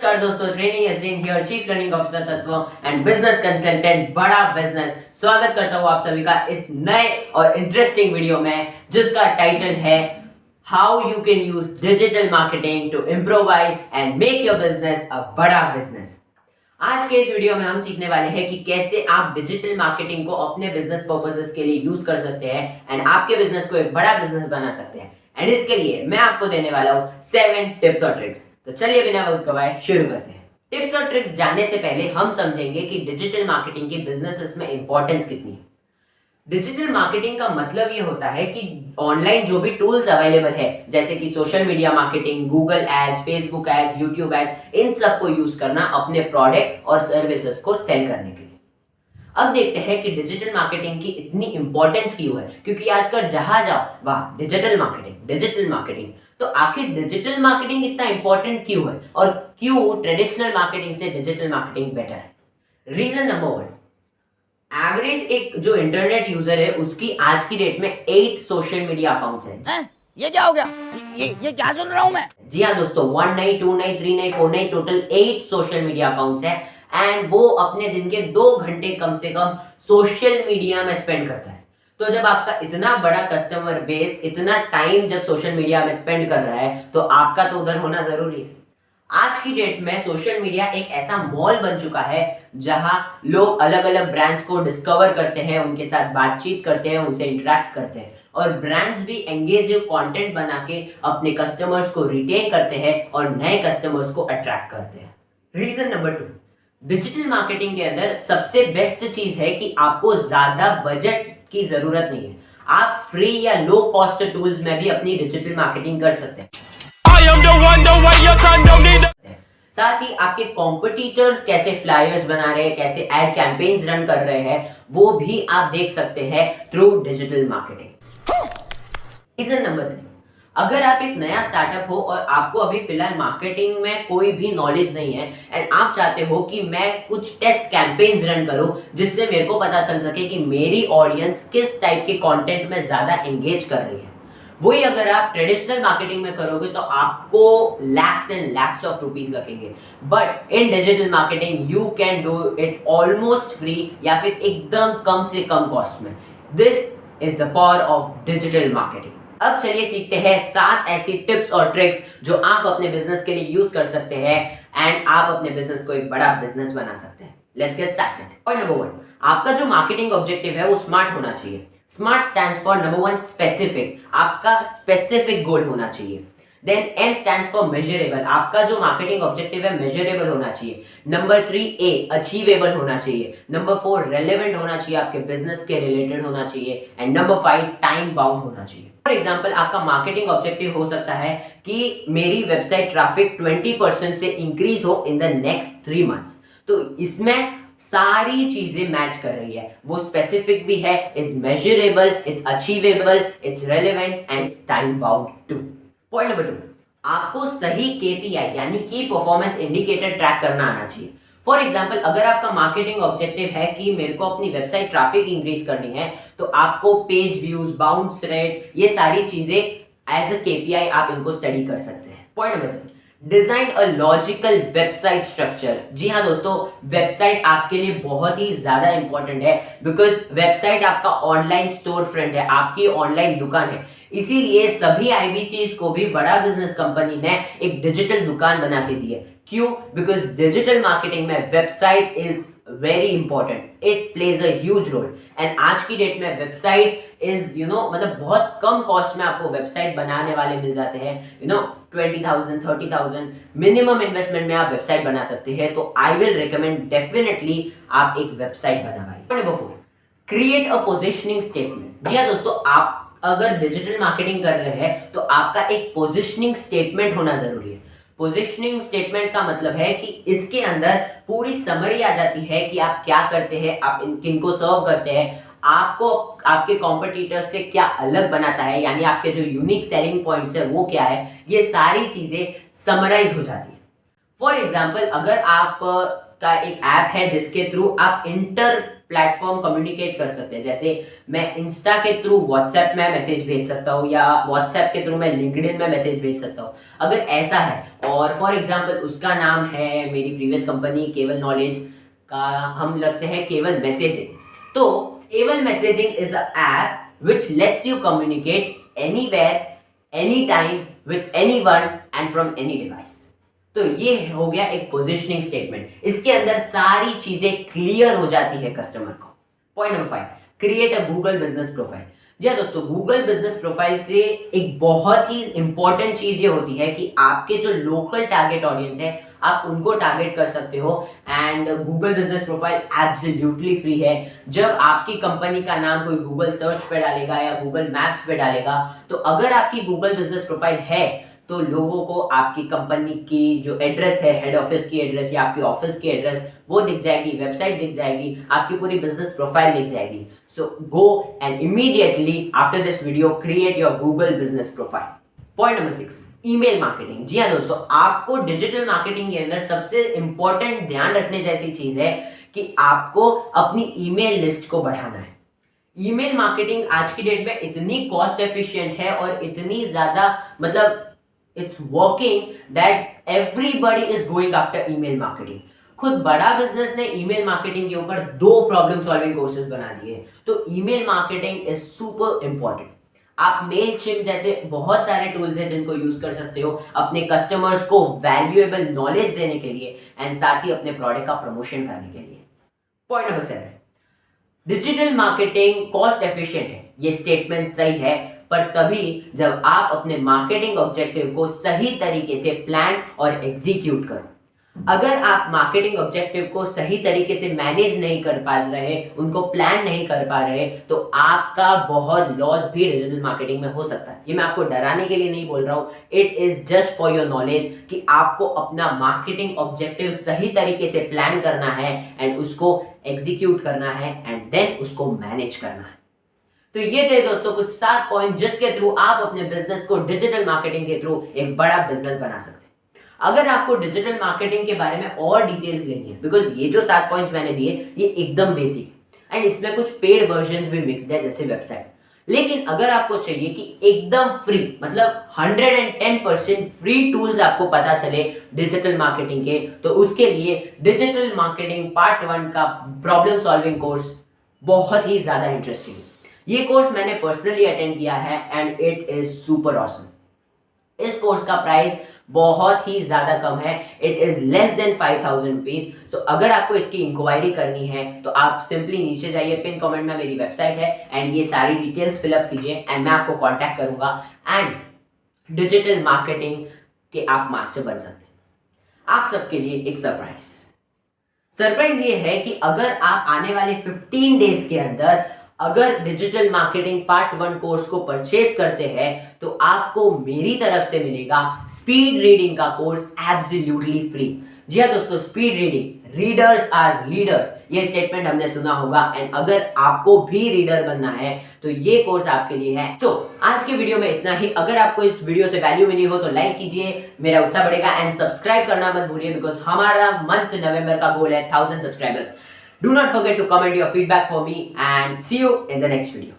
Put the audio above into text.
नमस्कार दोस्तों, training Azeem here, chief learning officer Tattva and business consultant Bada business. स्वागत करता हूं आप सभी का इस नए और इंटरेस्टिंग वीडियो में, जिसका टाइटल है how you can use digital marketing to improvise and make your business a बड़ा बिजनेस। आज के इस वीडियो में हम सीखने वाले हैं कि कैसे आप डिजिटल मार्केटिंग को अपने बिजनेस पर्पसेस के लिए यूज कर सकते हैं एंड आपके बिजनेस को एक बड़ा बिजनेस बना सकते हैं। एंड इसके लिए मैं आपको देने वाला हूं 7 टिप्स और ट्रिक्स। तो चलिए बिना वक्त गवाए शुरू करते हैं। टिप्स और ट्रिक्स जानने से पहले हम समझेंगे कि डिजिटल मार्केटिंग की बिजनेसेस में इंपॉर्टेंस कितनी है। डिजिटल मार्केटिंग का मतलब ये होता है कि ऑनलाइन जो भी टूल्स अवेलेबल है, जैसे कि social media marketing, Google ads, Facebook ads, YouTube ads, इन सब को यूज करना अपने प्रोडक्ट और सर्विसेज को सेल करने के लिए। अब देखते हैं कि डिजिटल मार्केटिंग की इतनी इंपॉर्टेंस क्यों है, क्योंकि आजकल जहां जाओ वहां डिजिटल मार्केटिंग। तो आखिर डिजिटल मार्केटिंग इतना इंपॉर्टेंट क्यों है और क्यों ट्रेडिशनल मार्केटिंग से डिजिटल मार्केटिंग बेटर है? रीजन नंबर 1, एवरेज एक जो इंटरनेट यूजर है उसकी आज की डेट में 8 सोशल मीडिया अकाउंट्स हैं। ये क्या हो गया? ये क्या सुन रहा हूं मैं? जी हाँ दोस्तों, 1 नहीं, 2 नहीं, 3 नहीं, 4 नहीं, टोटल 8 सोशल मीडिया अकाउंट्स हैं। एंड वो अपने दिन के 2 घंटे कम से कम सोशल मीडिया में स्पेंड करता है। तो जब आपका इतना बड़ा कस्टमर बेस इतना टाइम जब सोशल मीडिया में स्पेंड कर रहा है, तो आपका तो उधर होना जरूरी है। आज की डेट में सोशल मीडिया एक ऐसा मॉल बन चुका है जहां लोग अलग अलग ब्रांड्स को डिस्कवर करते हैं, उनके साथ बातचीत करते हैं, उनसे इंटरेक्ट करते हैं, और ब्रांड्स भी एंगेजिव कंटेंट बना के अपने कस्टमर्स को रिटेन करते हैं और नए कस्टमर्स को अट्रैक्ट करते हैं। रीजन नंबर 2, डिजिटल मार्केटिंग के अंदर सबसे बेस्ट चीज है कि आपको ज्यादा बजट की जरूरत नहीं है। आप फ्री या लो कॉस्ट टूल्स में भी अपनी डिजिटल मार्केटिंग कर सकते हैं। साथ ही आपके कॉम्पिटिटर्स कैसे फ्लायर्स बना रहे हैं, कैसे एड कैंपेन्स रन कर रहे हैं, वो भी आप देख सकते हैं through digital marketing. Reason number 3, अगर आप एक नया स्टार्टअप हो और आपको अभी फिलहाल मार्केटिंग में कोई भी नॉलेज नहीं है एंड आप चाहते हो कि मैं कुछ टेस्ट कैंपेन्स रन करूं जिससे मेरे को पता चल सके कि मेरी ऑडियंस किस टाइप के कंटेंट में ज्यादा एंगेज कर रही है, वही अगर आप ट्रेडिशनल मार्केटिंग में करोगे तो आपको lakhs and lakhs of rupees लगेंगे। But in digital marketing you can do it almost free या फिर एकदम कम से कम कॉस्ट में। This is the power of digital marketing. अब चलिए सीखते हैं 7 ऐसी टिप्स और ट्रिक्स जो आप अपने बिजनेस के लिए यूज कर सकते हैं एंड आप अपने बिजनेस को एक बड़ा बिजनेस बना सकते हैं। Let's get started. Point number 1, आपका जो मार्केटिंग ऑब्जेक्टिव है वो स्मार्ट होना चाहिए। Smart stands for number 1 specific, आपका स्पेसिफिक गोल होना चाहिए। Then M stands for measurable, आपका जो मार्केटिंग ऑब्जेक्टिव है मेजरेबल होना चाहिए। नंबर 3 A अचीवेबल होना चाहिए। नंबर 4 रेलेवेंट होना चाहिए, आपके बिजनेस के रिलेटेड होना चाहिए। एंड नंबर 5 टाइम बाउंड होना चाहिए। फॉर एग्जाम्पल, आपका मार्केटिंग ऑब्जेक्टिव हो सकता है कि मेरी वेबसाइट ट्रैफिक 20% से इंक्रीज हो इन द नेक्स्ट 3 मंथ्स। तो इसमें सारी चीजें मैच कर रही है, वो स्पेसिफिक भी है, it's measurable, it's achievable, it's relevant and it's time bound too. Point number 2, आपको सही KPI यानी की परफॉर्मेंस इंडिकेटर ट्रैक करना आना चाहिए। फॉर एग्जाम्पल, अगर आपका मार्केटिंग ऑब्जेक्टिव है कि मेरे को अपनी वेबसाइट ट्रैफिक इंक्रीज करनी है, तो आपको पेज व्यूज, बाउंस रेट, ये सारी चीजें एज अ KPI आप इनको स्टडी कर सकते हैं। Point number 3, design a logical website structure. जी हाँ दोस्तों, वेबसाइट आपके लिए बहुत ही ज्यादा इंपॉर्टेंट है, बिकॉज वेबसाइट आपका ऑनलाइन स्टोर फ्रंट है, आपकी ऑनलाइन दुकान है। इसीलिए सभी IBCs को भी बड़ा बिजनेस कंपनी ने एक डिजिटल दुकान बना के दी है। क्यों? बिकॉज डिजिटल मार्केटिंग में website is very important, it plays a huge role. And आज की डेट में वेबसाइट इज मतलब बहुत कम कॉस्ट में आपको वेबसाइट बनाने वाले मिल जाते हैं। 20,000 30,000 मिनिमम इन्वेस्टमेंट में आप वेबसाइट बना सकते हैं। तो आई विल रिकमेंड डेफिनेटली आप एक वेबसाइट बनवाइए। Number 4, create a positioning statement. जी हाँ दोस्तों, आप अगर डिजिटल मार्केटिंग कर रहे हैं तो आपका एक पोजिशनिंग स्टेटमेंट होना जरूरी है। पोजिशनिंग स्टेटमेंट का मतलब है कि इसके अंदर पूरी समरी आ जाती है कि आप क्या करते हैं, आप किनको सर्व करते हैं, आपको आपके कॉम्पिटिटर्स से क्या अलग बनाता है, यानी आपके जो यूनिक सेलिंग पॉइंट्स है वो क्या है, ये सारी चीजें समराइज हो जाती है। फॉर एग्जाम्पल, अगर आप का एक ऐप है जिसके थ्रू आप इंटर प्लेटफॉर्म कम्युनिकेट कर सकते हैं। जैसे मैं इंस्टा के थ्रू व्हाट्सएप में मैसेज भेज सकता हूँ या व्हाट्सएप के थ्रू मैं लिंक्डइन में मैसेज भेज सकता हूँ। अगर ऐसा है और फॉर एग्जांपल उसका नाम है मेरी प्रीवियस कंपनी केवल नॉलेज का, हम लगते हैं केवल मैसेजिंग, तो केवल messaging is a app which lets you communicate anywhere, anytime, with anyone and from any device। तो ये हो गया एक पोजिशनिंग स्टेटमेंट। इसके अंदर सारी चीजें क्लियर हो जाती है कस्टमर को। Point number 5, create a Google business profile. जी हाँ दोस्तों, गूगल बिजनेस प्रोफाइल से एक बहुत ही इंपॉर्टेंट चीज ये होती है कि आपके जो लोकल टारगेट ऑडियंस है आप उनको टारगेट कर सकते हो। And Google business profile absolutely free है। जब आपकी कंपनी का नाम कोई गूगल सर्च पे डालेगा या गूगल मैप्स पे डालेगा, तो अगर आपकी गूगल बिजनेस प्रोफाइल है तो लोगों को आपकी कंपनी की जो एड्रेस है, हेड ऑफिस की एड्रेस या आपकी ऑफिस की एड्रेस, वो दिख जाएगी, वेबसाइट दिख जाएगी, आपकी पूरी बिजनेस प्रोफाइल दिख जाएगी। So go and immediately after this video create your Google business profile. Point number 6, email marketing. जी हाँ दोस्तों, आपको डिजिटल मार्केटिंग के अंदर सबसे इंपॉर्टेंट ध्यान रखने जैसी चीज है कि आपको अपनी ईमेल लिस्ट को बढ़ाना है। ईमेल मार्केटिंग आज की डेट में इतनी कॉस्ट एफिशिएंट है और इतनी ज्यादा मतलब it's working that everybody is going after email marketing. खुद बड़ा बिजनेस ने ईमेल मार्केटिंग के ऊपर 2 प्रॉब्लम सॉल्विंग कोर्सेज बना दिए। तो email marketing is super important. आप मेलचिम्प जैसे बहुत सारे टूल्स हैं जिनको यूज कर सकते हो अपने कस्टमर्स को वैल्यूएबल नॉलेज देने के लिए एंड साथ ही अपने प्रोडक्ट का प्रमोशन करने के लिए। Point number 7, digital marketing cost efficient है। ये स्टेटमेंट सही है, पर तभी जब आप अपने मार्केटिंग ऑब्जेक्टिव को सही तरीके से प्लान और एग्जीक्यूट करो। अगर आप मार्केटिंग ऑब्जेक्टिव को सही तरीके से मैनेज नहीं कर पा रहे, उनको प्लान नहीं कर पा रहे, तो आपका बहुत लॉस भी डिजिटल मार्केटिंग में हो सकता है। ये मैं आपको डराने के लिए नहीं बोल रहा हूं, it is just for your knowledge कि आपको अपना मार्केटिंग ऑब्जेक्टिव सही तरीके से प्लान करना है एंड उसको एग्जीक्यूट करना है एंड देन उसको मैनेज करना है। तो ये थे दोस्तों कुछ 7 पॉइंट जिसके थ्रू आप अपने बिजनेस को डिजिटल मार्केटिंग के थ्रू एक बड़ा बिजनेस बना सकते हैं। अगर आपको डिजिटल मार्केटिंग के बारे में और डिटेल्स लेनी है, बिकॉज ये जो 7 पॉइंट्स मैंने दिए ये एकदम बेसिक एंड इसमें कुछ पेड वर्जन भी मिक्स्ड है जैसे वेबसाइट, लेकिन अगर आपको चाहिए कि एकदम फ्री मतलब 110% फ्री टूल्स आपको पता चले डिजिटल मार्केटिंग के, तो उसके लिए डिजिटल मार्केटिंग पार्ट 1 का प्रॉब्लम सॉल्विंग कोर्स बहुत ही ज्यादा इंटरेस्टिंग है। ये कोर्स मैंने पर्सनली अटेंड किया है and it is super awesome. इस कोर्स का प्राइस बहुत ही ज्यादा कम है, it is less than 5000 rupees. तो अगर आपको इसकी इंक्वायरी करनी है तो आप सिंपली नीचे जाइए, पिन कमेंट में मेरी वेबसाइट है एंड ये सारी डिटेल्स फिलअप कीजिए एंड मैं आपको कांटेक्ट करूंगा एंड डिजिटल मार्केटिंग के आप मास्टर बन सकते हैं। आप सबके लिए एक सरप्राइज ये है कि अगर आप आने वाले 15 डेज के अंदर अगर डिजिटल मार्केटिंग पार्ट 1 कोर्स को परचेस करते हैं तो आपको मेरी तरफ से मिलेगा स्पीड रीडिंग का कोर्स एब्सोल्युटली फ्री। जी हाँ दोस्तों, speed reading, readers are leaders, ये स्टेटमेंट हमने सुना होगा एंड अगर आपको भी रीडर बनना है तो ये कोर्स आपके लिए है। सो आज के वीडियो में इतना ही। अगर आपको इस वीडियो से वैल्यू मिली हो तो लाइक कीजिए, मेरा उत्साह बढ़ेगा एंड सब्सक्राइब करना मत भूलिए बिकॉज हमारा मंथ नवंबर का गोल है 1000 subscribers. Do not forget to comment your feedback for me and see you in the next video.